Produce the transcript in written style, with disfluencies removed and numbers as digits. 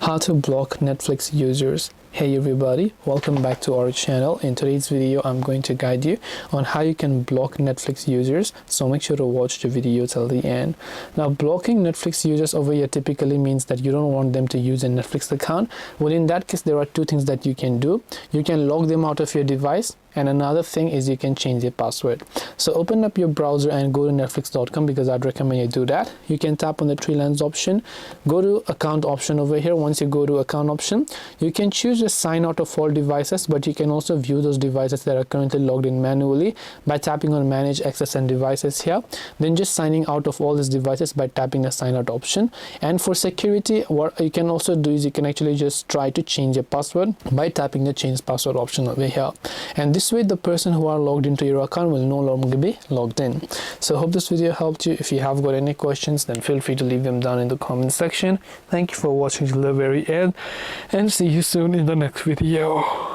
How to block Netflix users. Hey everybody, welcome back to our channel. In today's video I'm going to guide you on how you can block Netflix users, so make sure to watch the video till the end. Now, blocking Netflix users over here typically means that you don't want them to use a Netflix account. Well, in that case there are two things that you can do. You can log them out of your device, and another thing is you can change your password. So open up your browser and go to netflix.com, because I'd recommend you do that. You can tap on the three lines option, go to account option over here. Once you go to account option, you can choose to sign out of all devices, but you can also view those devices that are currently logged in manually by tapping on manage access and devices here, then just signing out of all these devices by tapping the sign out option. And for security, what you can also do is you can actually just try to change your password by tapping the change password option over here, and this way the person who are logged into your account will no longer be logged in. So hope this video helped you. If you have got any questions, then feel free to leave them down in the comment section. Thank you for watching till the very end, and see you soon in the next video.